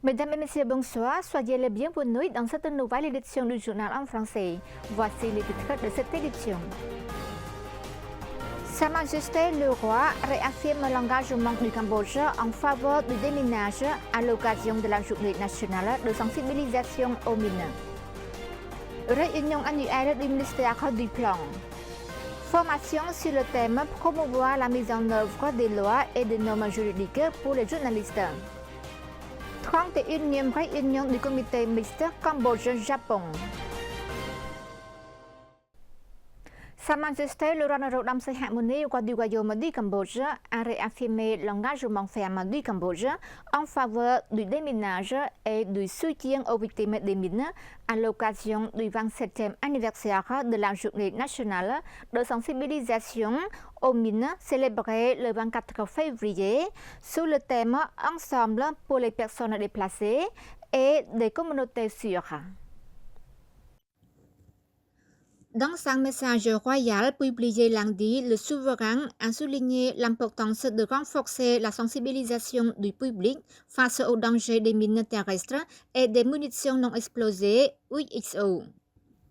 Mesdames et messieurs, bonsoir. Soyez les bienvenus dans cette nouvelle édition du journal en français. Voici les titres de cette édition. Sa Majesté le Roi réaffirme l'engagement du Cambodge en faveur du déminage à l'occasion de la Journée nationale de sensibilisation aux mines. Réunion annuelle du ministère du Plan. Formation sur le thème promouvoir la mise en œuvre des lois et des normes juridiques pour les journalistes. 31e réunion du comité mixte Cambodge-Japon. Sa Majesté le Roi Norodom Sihamoni Wadyuwayom du Cambodge a réaffirmé l'engagement ferme du Cambodge en faveur du déminage et du soutien aux victimes des mines à l'occasion du 27e anniversaire de la Journée nationale de sensibilisation aux mines célébrée le 24 février sous le thème Ensemble pour les personnes déplacées et des communautés sûres. Dans son message royal publié lundi, le souverain a souligné l'importance de renforcer la sensibilisation du public face aux dangers des mines terrestres et des munitions non explosées, UXO.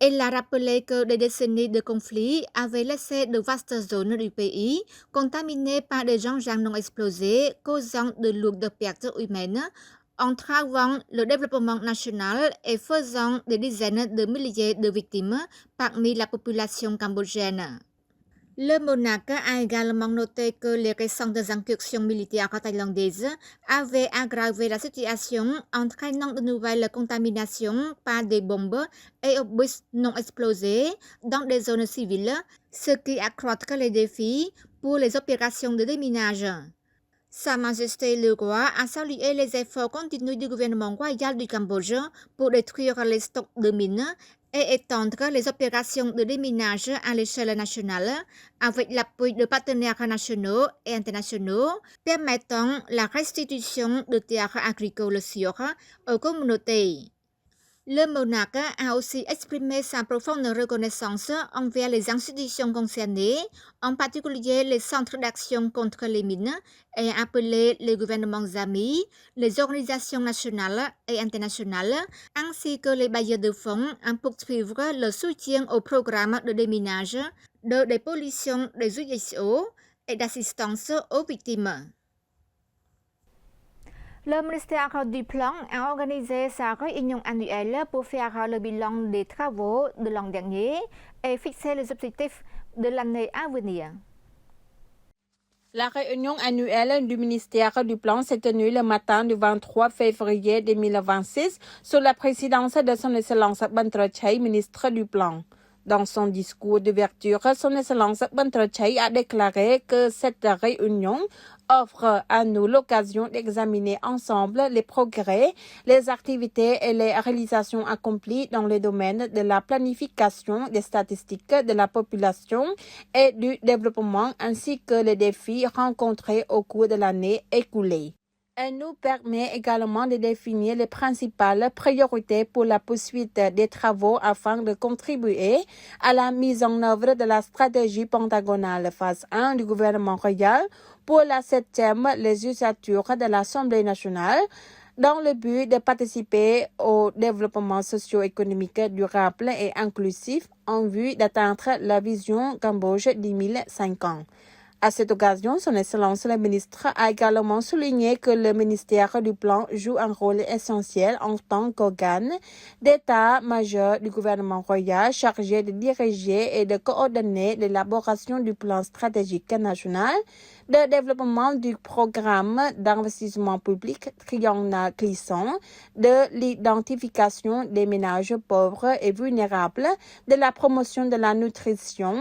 Il a rappelé que des décennies de conflits avaient laissé de vastes zones du pays contaminées par des engins non explosés, causant de lourdes pertes humaines, entravant le développement national et faisant des dizaines de milliers de victimes parmi la population cambodgienne. Le monarque a également noté que les récentes incursions militaires thaïlandaises avaient aggravé la situation, entraînant de nouvelles contaminations par des bombes et obus non explosés dans des zones civiles, ce qui accroît les défis pour les opérations de déminage. Sa Majesté le Roi a salué les efforts continus du gouvernement royal du Cambodge pour détruire les stocks de mines et étendre les opérations de déminage à l'échelle nationale avec l'appui de partenaires nationaux et internationaux permettant la restitution de terres agricoles sûres aux communautés. Le monarque a aussi exprimé sa profonde reconnaissance envers les institutions concernées, en particulier les centres d'action contre les mines, et a appelé les gouvernements amis, les organisations nationales et internationales, ainsi que les bailleurs de fonds à poursuivre le soutien au programme de déminage, de dépollution des UXO et d'assistance aux victimes. Le ministère du Plan a organisé sa réunion annuelle pour faire le bilan des travaux de l'an dernier et fixer les objectifs de l'année à venir. La réunion annuelle du ministère du Plan s'est tenue le matin du 23 février 2026 sous la présidence de son Excellence Ban Trachai, ministre du Plan. Dans son discours d'ouverture, son Excellence Ban Trachai a déclaré que cette réunion offre à nous l'occasion d'examiner ensemble les progrès, les activités et les réalisations accomplies dans les domaines de la planification des statistiques de la population et du développement ainsi que les défis rencontrés au cours de l'année écoulée. Elle nous permet également de définir les principales priorités pour la poursuite des travaux afin de contribuer à la mise en œuvre de la stratégie pentagonale phase 1 du gouvernement royal pour la 7e législature de l'Assemblée nationale dans le but de participer au développement socio-économique durable et inclusif en vue d'atteindre la vision Cambodge 2050. À cette occasion, son Excellence le ministre a également souligné que le ministère du Plan joue un rôle essentiel en tant qu'organe d'état-major du gouvernement royal chargé de diriger et de coordonner l'élaboration du plan stratégique national de développement du programme d'investissement public triennal glissant, de l'identification des ménages pauvres et vulnérables, de la promotion de la nutrition,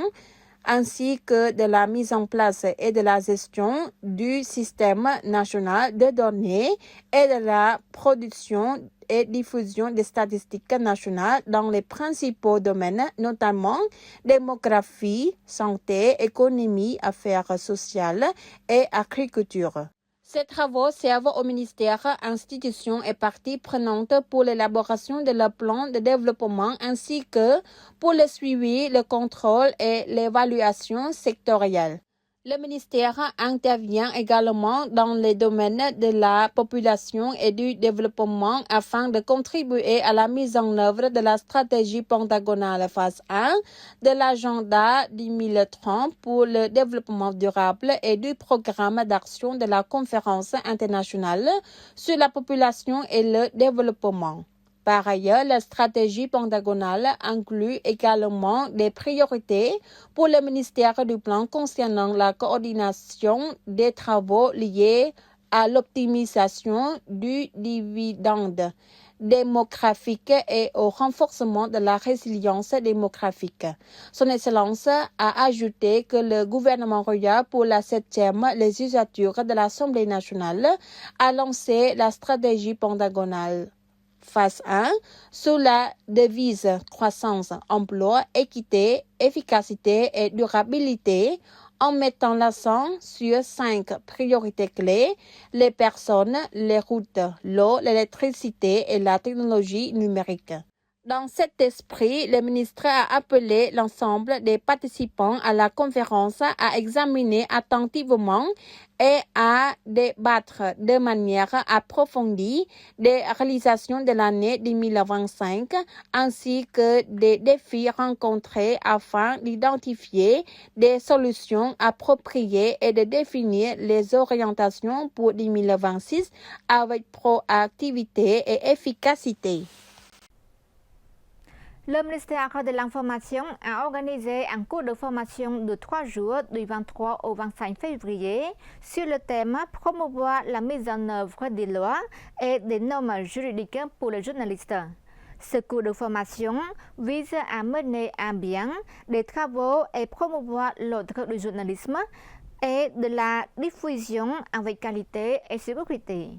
ainsi que de la mise en place et de la gestion du système national de données et de la production et diffusion des statistiques nationales dans les principaux domaines, notamment démographie, santé, économie, affaires sociales et agriculture. Ces travaux servent au ministère, institutions et parties prenantes pour l'élaboration de leur plan de développement ainsi que pour le suivi, le contrôle et l'évaluation sectorielle. Le ministère intervient également dans les domaines de la population et du développement afin de contribuer à la mise en œuvre de la stratégie pentagonale phase 1 de l'agenda 2030 pour le développement durable et du programme d'action de la conférence internationale sur la population et le développement. Par ailleurs, la stratégie pentagonale inclut également des priorités pour le ministère du Plan concernant la coordination des travaux liés à l'optimisation du dividende démographique et au renforcement de la résilience démographique. Son Excellence a ajouté que le gouvernement royal pour la 7e législature de l'Assemblée nationale a lancé la stratégie pentagonale phase 1 sous la devise croissance, emploi, équité, efficacité et durabilité en mettant l'accent sur 5 priorités clés, les personnes, les routes, l'eau, l'électricité et la technologie numérique. Dans cet esprit, le ministre a appelé l'ensemble des participants à la conférence à examiner attentivement et à débattre de manière approfondie des réalisations de l'année 2025 ainsi que des défis rencontrés afin d'identifier des solutions appropriées et de définir les orientations pour 2026 avec proactivité et efficacité. Le ministère de l'Information a organisé un cours de formation de 3 jours du 23 au 25 février sur le thème promouvoir la mise en œuvre des lois et des normes juridiques pour les journalistes. Ce cours de formation vise à mener à bien des travaux et promouvoir l'ordre du journalisme et de la diffusion avec qualité et sécurité.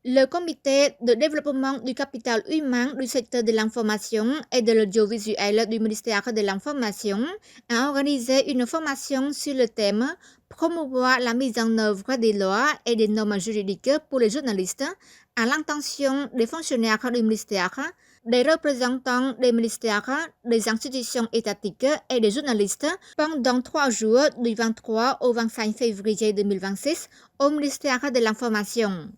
Le comité de développement du capital humain du secteur de l'information et de l'audiovisuel du ministère de l'Information a organisé une formation sur le thème promouvoir la mise en œuvre des lois et des normes juridiques pour les journalistes à l'intention des fonctionnaires du ministère, des représentants des ministères, des institutions étatiques et des journalistes pendant 3 jours du 23 au 25 février 2026 au ministère de l'Information.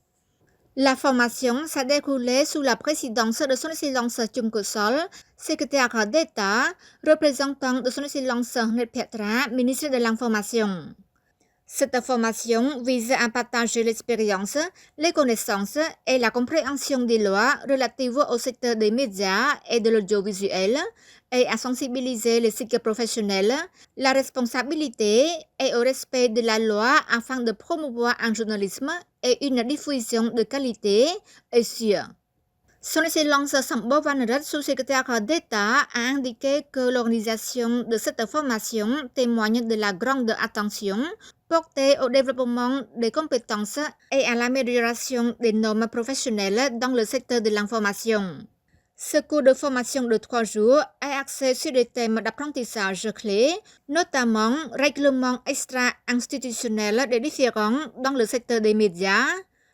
La formation s'est déroulée sous la présidence de Son Excellence Chung Kosol, secrétaire d'État, représentant de Son Excellence Ngnet Phetra, ministre de l'Information. Cette formation vise à partager l'expérience, les connaissances et la compréhension des lois relatives au secteur des médias et de l'audiovisuel et à sensibiliser les cycles professionnels, la responsabilité et au respect de la loi afin de promouvoir un journalisme et une diffusion de qualité et sûre. Son Excellence Sambo Vanrat, sous-secrétaire d'État, a indiqué que l'organisation de cette formation témoigne de la grande attention portée au développement des compétences et à l'amélioration des normes professionnelles dans le secteur de l'information. Ce cours de formation de 3 jours est axé sur des thèmes d'apprentissage clés, notamment règlements extra-institutionnels des différends dans le secteur des médias,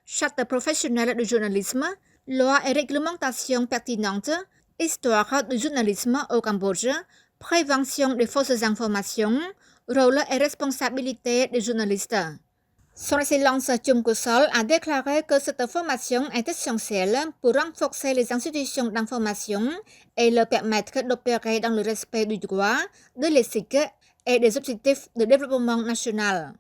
charte professionnelle du journalisme, lois et réglementations pertinentes, histoire du journalisme au Cambodge, prévention des fausses informations, rôle et responsabilité des journalistes. Son Excellence Chung Kosol a déclaré que cette formation est essentielle pour renforcer les institutions d'information et leur permettre d'opérer dans le respect du droit, de l'éthique et des objectifs de développement national.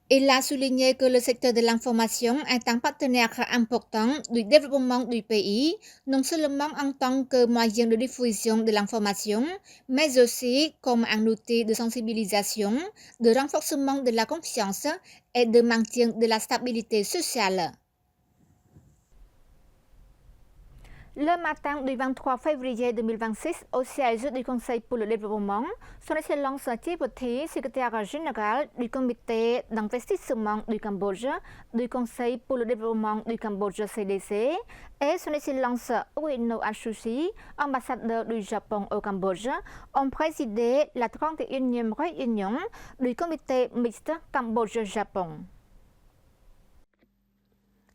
Il a souligné que le secteur de l'information est un partenaire important du développement du pays, non seulement en tant que moyen de diffusion de l'information, mais aussi comme un outil de sensibilisation, de renforcement de la confiance et de maintien de la stabilité sociale. Le matin du 23 février 2026, au siège du Conseil pour le développement, Son Excellence Thipoti, secrétaire général du Comité d'investissement du Cambodge, du Conseil pour le développement du Cambodge CDC, et Son Excellence Ueno Atsushi, ambassadeur du Japon au Cambodge, ont présidé la 31e réunion du Comité mixte Cambodge-Japon.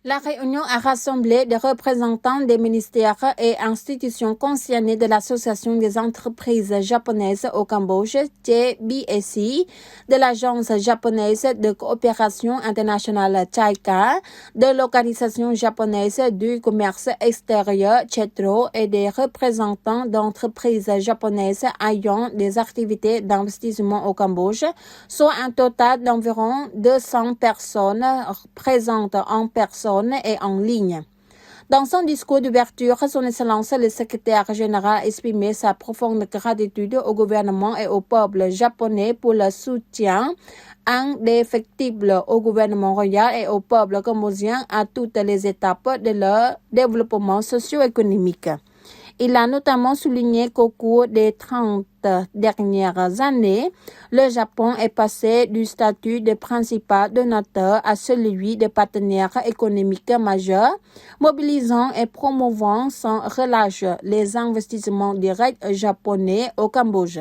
La réunion a rassemblé des représentants des ministères et institutions concernées de l'Association des entreprises japonaises au Cambodge, JBSI, de l'Agence japonaise de coopération internationale JICA, de l'Organisation japonaise du commerce extérieur JETRO et des représentants d'entreprises japonaises ayant des activités d'investissement au Cambodge, soit un total d'environ 200 personnes présentes en personne et en ligne. Dans son discours d'ouverture, son Excellence le secrétaire général a exprimé sa profonde gratitude au gouvernement et au peuple japonais pour le soutien indéfectible au gouvernement royal et au peuple cambodgien à toutes les étapes de leur développement socio-économique. Il a notamment souligné qu'au cours des 30 dernières années, le Japon est passé du statut de principal donateur à celui de partenaire économique majeur, mobilisant et promouvant sans relâche les investissements directs japonais au Cambodge.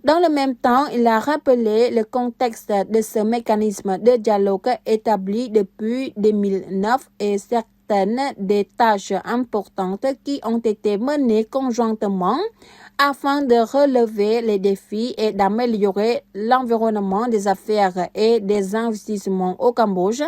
Dans le même temps, il a rappelé le contexte de ce mécanisme de dialogue établi depuis 2009 et certaines des tâches importantes qui ont été menées conjointement afin de relever les défis et d'améliorer l'environnement des affaires et des investissements au Cambodge.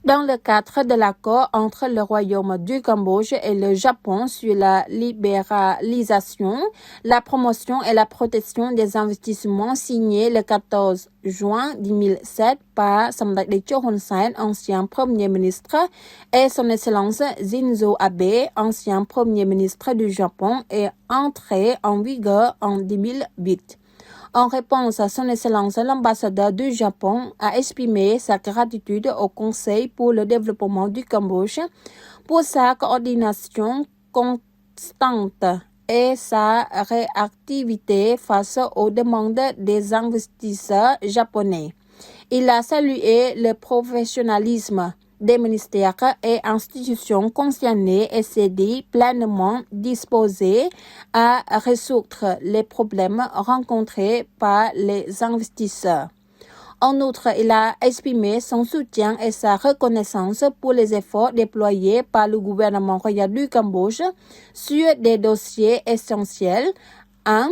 Dans le cadre de l'accord entre le Royaume du Cambodge et le Japon sur la libéralisation, la promotion et la protection des investissements signé le 14 juin 2007 par Samdech Techo Hun Sen, ancien Premier ministre, et son Excellence Shinzo Abe, ancien Premier ministre du Japon, est entré en vigueur en 2008. En réponse à son Excellence, l'ambassadeur du Japon a exprimé sa gratitude au Conseil pour le développement du Cambodge pour sa coordination constante et sa réactivité face aux demandes des investisseurs japonais. Il a salué le professionnalisme des ministères et institutions concernées et s'est dit pleinement disposé à résoudre les problèmes rencontrés par les investisseurs. En outre, il a exprimé son soutien et sa reconnaissance pour les efforts déployés par le gouvernement royal du Cambodge sur des dossiers essentiels. 1.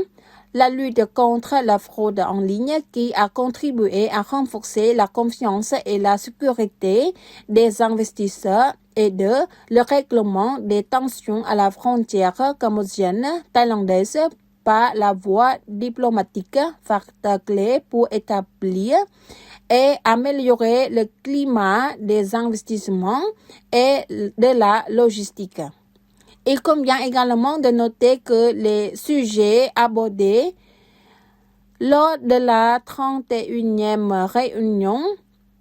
La lutte contre la fraude en ligne qui a contribué à renforcer la confiance et la sécurité des investisseurs et 2. Le règlement des tensions à la frontière cambodgienne thaïlandaise par la voie diplomatique, facteur clé pour établir et améliorer le climat des investissements et de la logistique. Il convient également de noter que les sujets abordés lors de la 31e réunion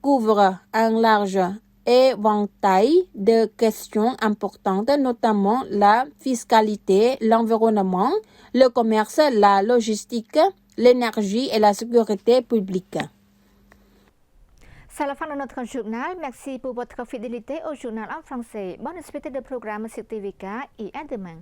couvrent un large éventail de questions importantes, notamment la fiscalité, l'environnement, le commerce, la logistique, l'énergie et la sécurité publique. C'est la fin de notre journal. Merci pour votre fidélité au journal en français. Bonne suite de programme sur TVK et à demain.